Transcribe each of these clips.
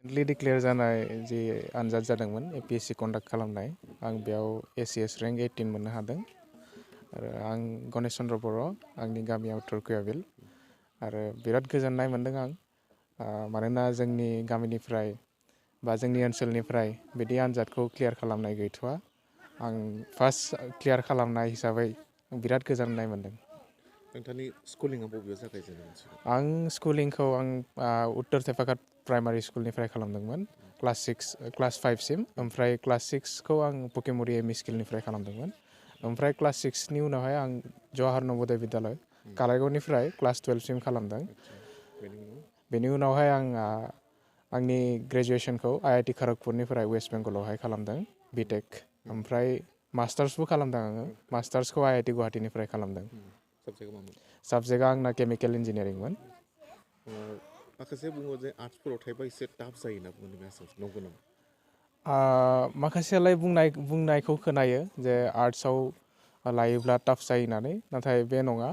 Declare जानाय जि आनजाद जादोंमोन एपिएससि कन्डाक्ट खालामनाय आं बेयाव एसिएस रेंक 18 मोननो हादों आरो आं गणेश चन्द्र बर' आंनि गामियाव तुर्कियाविल आरो बिराद गोजोननाय मोन्दों आं मानोना जोंनि गामिनिफ्राय बा जोंनि ओनसोलनिफ्राय बिदि आनजादखौ क्लियार खालामनाय गैथ'वा आं फार्स्ट क्लियार खालामनाय हिसाबै बिराद गोजोननाय मोन्दों। नोंथांनि स्कुलिंआ बबेयाव जागायजेनदोंमोन? आं स्कुलिंखौ उत्तर थेफाकाट प्राइमारि स्कुलनिफ्राय खालामदोंमोन क्लास 5 सिम ओमफ्राय क्लास 6 खौ आं पकेमुरि एमइ स्कुलनिफ्राय खालामदोंमोन ओमफ्राय क्लास 6 नि उनावहाय आं जवाहर नवोदय विद्यालय कालाइगावनिफ्राय क्लास 12 सिम खालामदों। बेनि उनावहाय आं आंनि ग्रेजुवेसनखौ आइआइट खरगपुरनिफ्राय वेस्ट बेंगलावहाय खालामदों बिटेक ओमफ्राय मास्टार्सबो खालामदों आङो मास्टार्सखौ आइआइट गुवाहाटीनिफ्राय खालामदों। साबजेक्टआ आंना केमिकेल इन्जिनियारिंमोन। माखासे बुङो जे आर्ट्सफोराव थायोबा एसे टाफ जायोना बुंनो नंगौ नामा? माखासेयालाय बुंनायखौ खोनायो जे आर्ट्सआव लायोब्ला टाफ जायो होननानै नाथाय बे नङा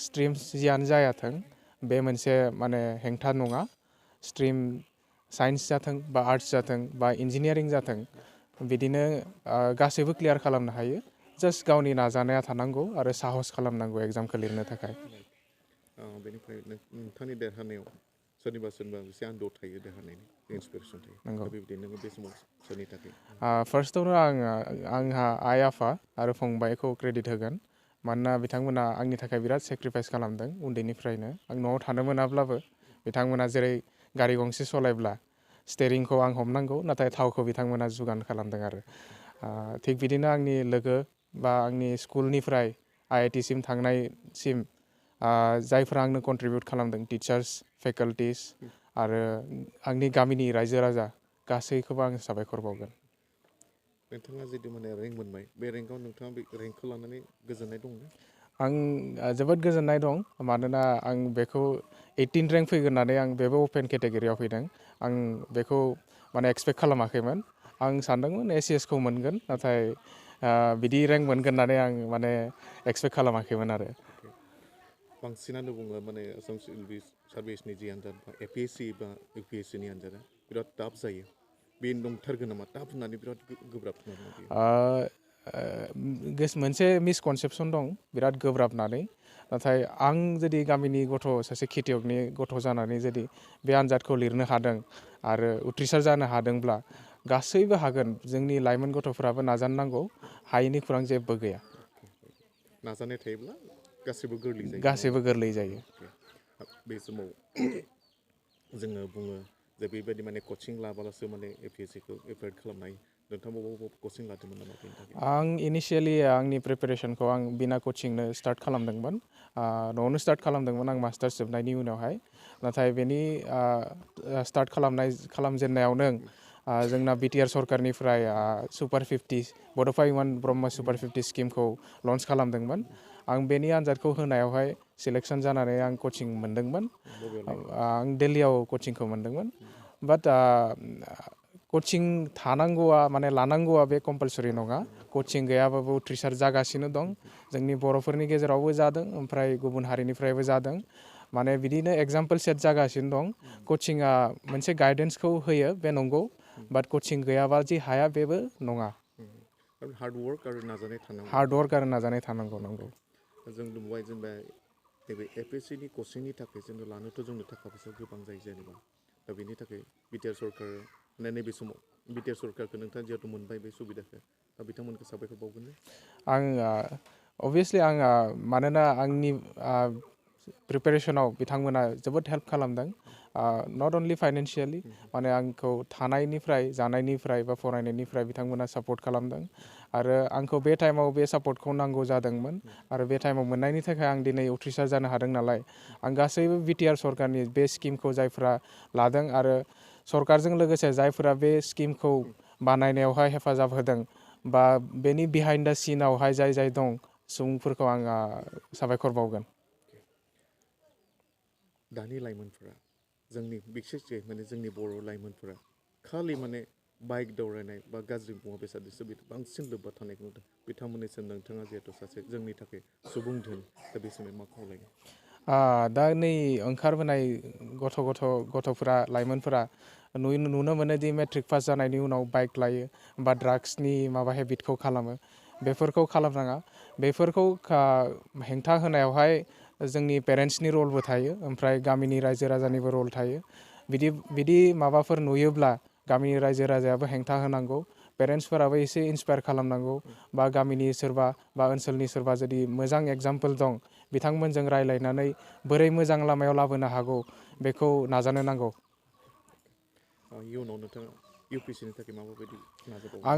स्ट्रिम जियानो जायाथों बे मोनसे माने हेंथा नङा स्ट्रिम साइन्स जाथों बा आर्ट्स जाथों बा इन्जिनियारिं जाथों बिदिनो गासैबो क्लियार खालामनो हायो जास्ट गावनि नाजानाया थानांगौ आरो साहस खालामनांगौ एग्जामखौ लिरनो थाखाय। बेनिफ्राय नोंथांनि देरहानायाव सोरनिबा एसे आन्दोआव थायो देरहानायनि इन्सपिरेसन थायो दा बेबायदिनो नोङो बे समाव सोरनि थाखाय? फार्स्टआवनो आंहा आइ आफा आरो फंबायखौ क्रेडिट होगोन मानोना बिथांमोना आंनि थाखाय बिराद सेक्रिफाइस खालामदों उन्दैनिफ्रायनो आं न'आव थानो मोनाब्लाबो बिथांमोना जेरै गारि गंसे सालायब्ला स्टेरिंखौ आं हमनांगौ नाथाय थावखौ बिथांमोना जुगान खालामदों आरो थिग बिदिनो आंनि लोगो बा आंनि स्कुलनिफ्राय आइआइटि सिम थांनायसिम जायफोरा आंनो कन्ट्रिबिउट खालामदों टिचार्स फेकाल्टिस आरो आंनि गामिनि रायजो राजा गासैखौबो आं साबायखर बावगोन। नोंथाङा जितु माने रेंक मोनबाय बे रेंकआव नोंथाङा बे रेंकखौ लानानै गोजोननाय दंना? आं जोबोद गोजोननाय दं मानोना आं बेखौ 18 रेंक फैगोन होननानै आं बेबो अपेन केटेगरियाव फैदों आं बेखौ माने एक्सपेक्ट खालामाखैमोन आं सानदोंमोन एसिएसखौ मोनगोन नाथाय बिदि रेंक मोनगोन होननानै आं माने एक्सपेक्ट खालामाखैमोन आरो। बांसिनानो बुङो माने आसाम सिभिल सार्भिसनि जि आनजाद बा एपिएससि बा इउपिएससिनि आनजादा बिराद टाफ जायो बे नंथारगोन नामा टाफ होननानै बिराद गोब्राब नामा बेयो? मोनसे मिसकनसेपसन दं बिराद गोब्राब होननानै नाथाय आं जुदि गामिनि गथ' सासे खेथियगनि गथ' जानानै जुदि बे आनजादखौ लिरनो हादों आरो उथ्रिसार जानो हादोंब्ला गासैबो हागोन जोंनि लाइमोन गथ'फ्राबो नाजानो नांगौ हायैनि खुरां जेबो गैया। नाजानाय थायोब्ला गासैबो गोरलै जायो। गासैबो गोरलै जायो। बे समाव जोङो बुङो जे बेबायदि माने कचिं लाबालासो माने एपिएससिखौ एप्लाइ खालामनो हायो नोंथाङा बबाव कचिं लादोंमोन नामा बेनि थाखाय? आं इनिशियेलि आंनि प्रिपेरेसनखौ आं बिना कचिंनो स्टार्ट खालामदोंमोन न'आवनो स्टार्ट खालामदोंमोन आं मास्टार्स जोबनायनि उनावहाय नाथाय बेनि स्टार्ट खालामजेननायावनो जोंना बिटिआर सरकारनिफ्राय सुपार 50 बड'फा इउवान ब्रह्म सुपार 50 स्किमखौ लन्च खालामदोंमोन आं बेनि आनजादखौ होनायावहाय सिलेक्सन जानानै आं कचिं मोनदोंमोन आं दिल्लीयाव कचिंखौ मोनदोंमोन बाट कचिं थानांगौआ माने लानांगौआ बे कम्पालसरि नङा कचिं गैयाबाबो उथ्रिसार जागासिनो दं जोंनि बर'फोरनि गेजेरावबो जादों ओमफ्राय गुबुन हारिनिफ्रायबो जादों माने बिदिनो एग्जाम्पोल सेट जागासिनो दं कचिंआ मोनसे गाइडेन्सखौ होयो बे नंगौ बाट कचिं गैयाबा जि हाया बेबो नङा। हार्डवर्क आरो नाजानाय थानांगौ नंगौ। जों नुबाय जेनेबा नैबे एपिएससिनि कचिंनि थाखाय जोंनो लानोथ' जोंनो थाखा फैसा गोबां जायो जेनेबा दा बेनि थाखाय बिटिआर सरकार नैबे समाव बिटिआर सरकारखौ नोंथाङा जिहेतु मोनबाय बे सुबिदाखौ दा बिथांमोनखौ साबायखर बावगोन। आं अभियासलि मानोना आंनि प्रिपेरेसनाव बिथांमोना जोबोद हेल्प खालामदों नट अनलि फाइनेन्सियेलि माने आंखौ थानायनिफ्राय जानायनिफ्राय बा फरायनायनिफ्राय बिथांमोना सापर्ट खालामदों आरो आंखौ बे टाइमाव बे सापर्टखौ नांगौ जादोंमोन आरो बे टाइमाव मोननायनि थाखाय आं दिनै उथ्रिसार जानो हादों नालाय आं गासैबो बिटिआर सरकारनि बे स्किमखौ जायफ्रा लादों आरो सरकारजों लोगोसे जायफोरा बे स्किमखौ बानायनायावहाय हेफाजाब होदों बा बेनि बिहाइन्ड दा सिनावहाय जाय दं सुबुंफोरखौ आं साबायखर बावगोन। दानि लाइमोनफोरा जोंनि बिसेसयै माने जोंनि बर' लाइमोनफोरा खालि माने बाइक दावरायनाय बा गाज्रि मुवा बेसादजोंसो बांसिन लोब्बा थानायखौ नुदों बिथांमोननिसिम नोंथाङा जिहेथु सासे जोंनि थाखाय सुबुं धोन दा बे समाव मा खावलायगोन? दा नै ओंखारबोनाय गथ'फोरा लाइमोनफोरा नुनो मोनोदि मेट्रिक पास जानायनि उनाव बाइक लायो बा ड्राग्सनि माबा हेबिटखौ खालामो बेफोरखौ खालामनाङा बेफोरखौ हेंथा होनायावहाय जोंनि पेरेन्ट्सनि रलबो थायो ओमफ्राय गामिनि रायजो राजानिबो रल थायो बिदि माबाफोर नुयोब्ला गामिनि रायजो राजायाबो हेंथा होनांगौ पेरेन्ट्सफोराबो एसे इन्सपायार खालामनांगौ बा गामिनि सोरबा बा ओनसोलनि सोरबा जुदि मोजां एग्जाम्पोल दं बिथांमोनजों रायलायनानै बोरै मोजां लामायाव लाबोनो हागौ बेखौ नाजानो नांगौ। इयुनाव नोंथाङा UPSCनि थाखाय माबायदि नाजाबावो?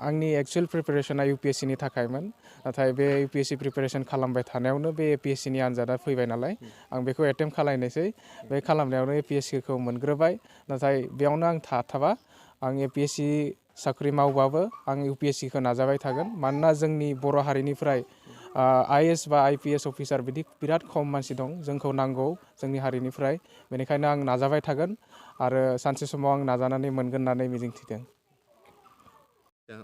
आंनि एक्सुयेल प्रिपेरेसना UPSCनि थाखायमोन नाथाय बे UPSC प्रिपेरेसन खालामबाय थानायावनो बे APSCनि आनजादा फैबाय नालाय आं बेखौ एटेम्प्ट खालायनोसै बे खालामनायावनो APSCखौ मोनग्रोबाय नाथाय बेयावनो आं थाथाबा आं APSC साख्रि मावबाबो आं UPSCखौ नाजाबाय थागोन मानोना जोंनि बर' हारिनिफ्राय IAS बा IPS अफिसार बिदि बिराद खम मानसि दं जोंखौ नांगौ जोंनि हारिनिफ्राय बेनिखायनो आं नाजाबाय थागोन आरो सानसे समाव आं नाजानानै मोनगोन होननानै मिजिंथिदों। दा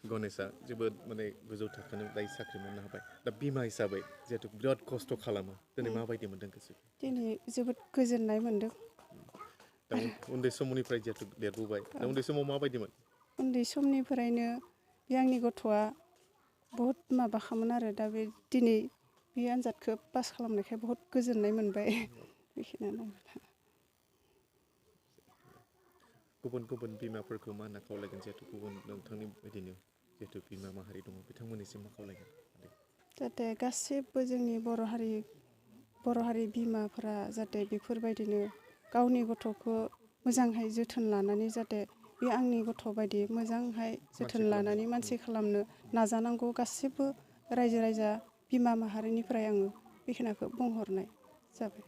गणेशआ जोबोद माने गोजौ थाखोनि दायो साख्रि मोननो हाबाय दा बिमा हिसाबै जिहेतु बिराद खस्थ' खालामो दिनै माबायदि मोनदों गोसोखौ? दिनै जोबोद गोजोननाय मोनदों। दा उन्दै समनिफ्राय जिहेतु देरबोबाय दा उन्दै समाव माबायदिमोन? उन्दै समनिफ्रायनो बे आंनि गथ'आ बहुद माबाखामोन आरो दा बे दिनै बे आनजादखौ पास खालामनायखाय बहुद गोजोननाय मोनबाय बेखिनियानो। गुबुन बिमाफोरखौ मा होनना खावलायगोन जिहेतु गुबुन नोंथांनि बायदिनो जिहेतु बिमा माहारि दङ बिथांमोननिसिम मा खावलायगोन? जाहाथे गासिबो जोंनि बर' हारि बिमाफोरा जाहाथे बेफोरबायदिनो गावनि गथ'खौ मोजांहाय जोथोन लानानै जाहाथे बे आंनि गथ' बायदि मोजांहाय जोथोन लानानै मानसि खालामनो नाजानांगौ गासिबो रायजो राजा बिमा माहारिनिफ्राय आङो बेखिनिखौ बुंहरनाय जाबाय।